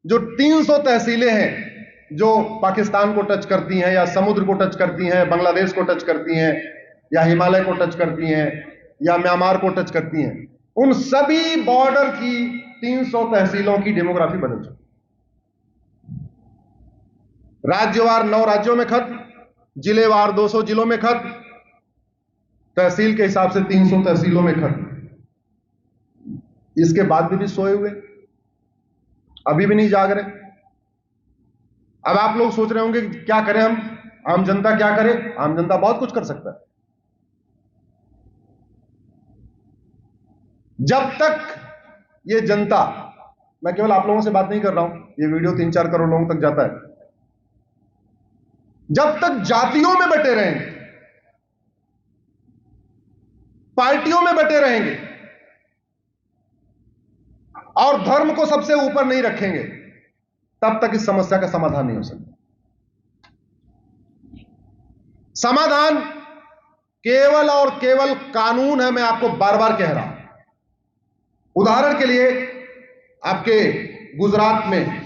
जो 300 तहसीलें हैं जो पाकिस्तान को टच करती हैं या समुद्र को टच करती हैं, बांग्लादेश को टच करती हैं या हिमालय को टच करती हैं या म्यांमार को टच करती हैं, उन सभी बॉर्डर की 300 तहसीलों की डेमोग्राफी बदल चुकी। राज्यवार 9 राज्यों में खत्म, जिलेवार 200 जिलों में खत्म, तहसील के हिसाब से 300 तहसीलों में खत्म। इसके बाद भी सोए हुए, अभी भी नहीं जाग रहे। अब आप लोग सोच रहे होंगे कि क्या करें हम, आम जनता क्या करे? आम जनता बहुत कुछ कर सकता है। जब तक ये जनता, मैं केवल आप लोगों से बात नहीं कर रहा हूं, ये वीडियो 3-4 करोड़ लोगों तक जाता है, जब तक जातियों में बटे रहेंगे, पार्टियों में बटे रहेंगे और धर्म को सबसे ऊपर नहीं रखेंगे, तब तक इस समस्या का समाधान नहीं हो सकता। समाधान केवल और केवल कानून है। मैं आपको बार बार कह रहा हूं। उदाहरण के लिए, आपके गुजरात में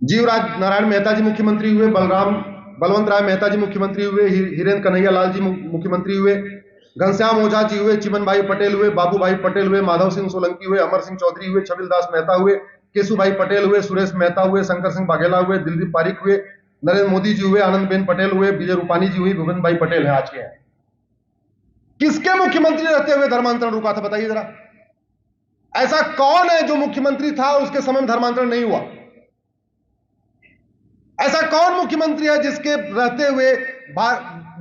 जीवराज नारायण मेहता जी मुख्यमंत्री हुए, बलवंत राय मेहता जी मुख्यमंत्री हुए, हिरेन कन्हैया लाल जी मुख्यमंत्री हुए, घनश्याम ओझा जी हुए, चिमन भाई पटेल हुए, बाबू भाई पटेल हुए, माधव सिंह सोलंकी हुए, अमर सिंह चौधरी हुए, छबिल दास मेहता हुए, केशुभाई पटेल हुए, सुरेश मेहता हुए, शंकर सिंह बाघेला हुए, दिलदीप पारिक हुए, नरेंद्र मोदी जी हुए, आनंदबेन पटेल हुए, विजय रूपानी जी हुई, भूपेंद्र भाई पटेल है आज के हैं। किसके मुख्यमंत्री रहते हुए धर्मांतरण रुका था? बताइए जरा। ऐसा कौन है जो मुख्यमंत्री था और उसके समय में धर्मांतरण नहीं हुआ? ऐसा कौन मुख्यमंत्री है जिसके रहते हुए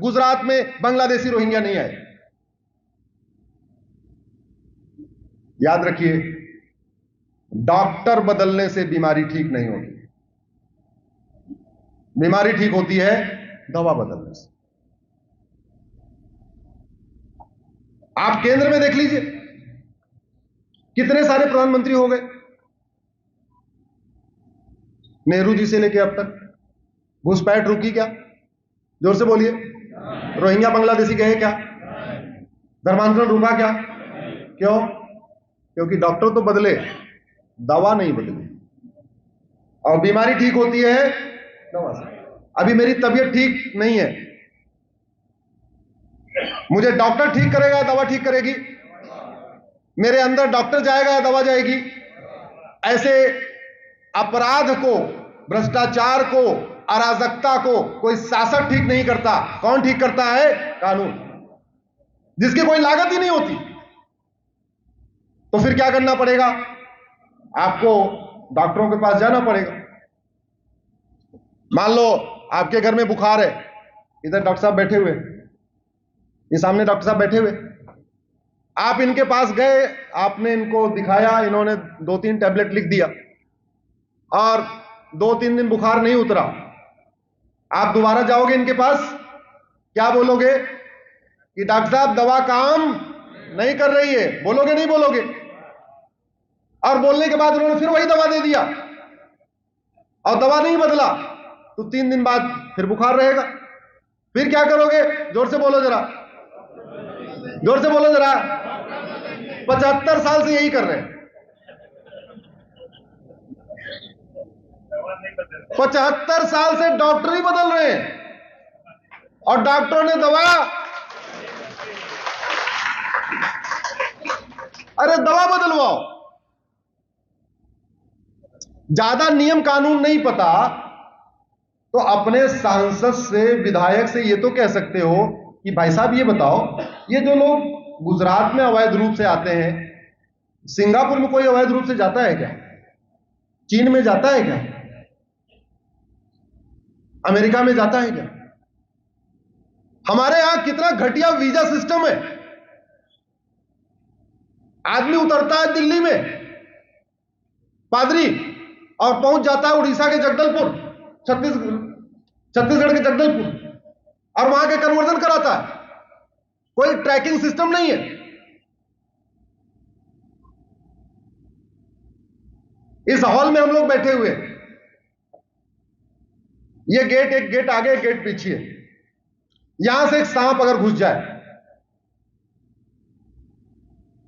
गुजरात में बांग्लादेशी रोहिंग्या नहीं आए? याद रखिए, डॉक्टर बदलने से बीमारी ठीक नहीं होती, बीमारी ठीक होती है दवा बदलने से। आप केंद्र में देख लीजिए, कितने सारे प्रधानमंत्री हो गए, नेहरू जी से लेकर अब तक। घुसपैठ रुकी क्या? जोर से बोलिए। रोहिंग्या बांग्लादेशी गए क्या? धर्मांतरण रुका क्या? क्यों? क्योंकि डॉक्टर तो बदले, दवा नहीं बदली। और बीमारी ठीक होती है दवा से। अभी मेरी तबीयत ठीक नहीं है, मुझे डॉक्टर ठीक करेगा, दवा ठीक करेगी? मेरे अंदर डॉक्टर जाएगा या दवा जाएगी? ऐसे अपराध को, भ्रष्टाचार को, अराजकता को कोई शासक ठीक नहीं करता। कौन ठीक करता है? कानून, जिसकी कोई लागत ही नहीं होती। तो फिर क्या करना पड़ेगा? आपको डॉक्टरों के पास जाना पड़ेगा। मान लो आपके घर में बुखार है, इधर डॉक्टर साहब बैठे हुए, ये सामने डॉक्टर साहब बैठे हुए, आप इनके पास गए, आपने इनको दिखाया, इन्होंने 2-3 टैबलेट लिख दिया और 2-3 दिन बुखार नहीं उतरा। आप दोबारा जाओगे इनके पास, क्या बोलोगे? कि डॉक्टर साहब दवा काम नहीं कर रही है। बोलोगे नहीं बोलोगे? और बोलने के बाद उन्होंने फिर वही दवा दे दिया और दवा नहीं बदला, तो 3 दिन बाद फिर बुखार रहेगा। फिर क्या करोगे? जोर से बोलो जरा, जोर से बोलो जरा। 75 साल से यही कर रहे हैं। 75 साल से डॉक्टर ही बदल रहे हैं और डॉक्टरों ने दवा, अरे दवा बदलवाओ। ज्यादा नियम कानून नहीं पता तो अपने सांसद से, विधायक से ये तो कह सकते हो कि भाई साहब ये बताओ, ये जो लोग गुजरात में अवैध रूप से आते हैं, सिंगापुर में कोई अवैध रूप से जाता है क्या? चीन में जाता है क्या? अमेरिका में जाता है क्या? हमारे यहां कितना घटिया वीजा सिस्टम है। आदमी उतरता है दिल्ली में, पादरी, और पहुंच जाता है उड़ीसा के जगदलपुर, छत्तीसगढ़ के जगदलपुर, और वहां के कन्वर्जन कराता है। कोई ट्रैकिंग सिस्टम नहीं है। इस हॉल में हम लोग बैठे हुए, ये गेट, एक गेट आगे, एक गेट पीछे। यहां से एक सांप अगर घुस जाए,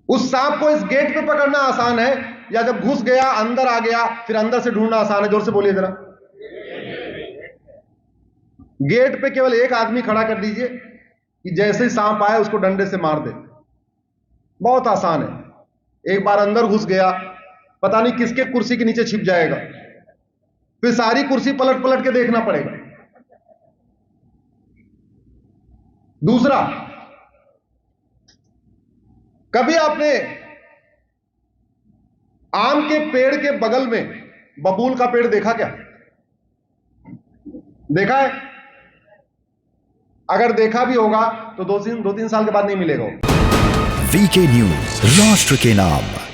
उस सांप को इस गेट पे पकड़ना आसान है या जब घुस गया अंदर आ गया फिर अंदर से ढूंढना आसान है? जोर से बोलिए जरा। गेट पे केवल एक आदमी खड़ा कर दीजिए कि जैसे ही सांप आए उसको डंडे से मार दे, बहुत आसान है। एक बार अंदर घुस गया पता नहीं किसके कुर्सी के नीचे छिप जाएगा, फिर सारी कुर्सी पलट पलट के देखना पड़ेगा। दूसरा, कभी आपने आम के पेड़ के बगल में बबूल का पेड़ देखा क्या? देखा है? अगर देखा भी होगा तो दो तीन साल के बाद नहीं मिलेगा। वीके न्यूज, राष्ट्र के नाम।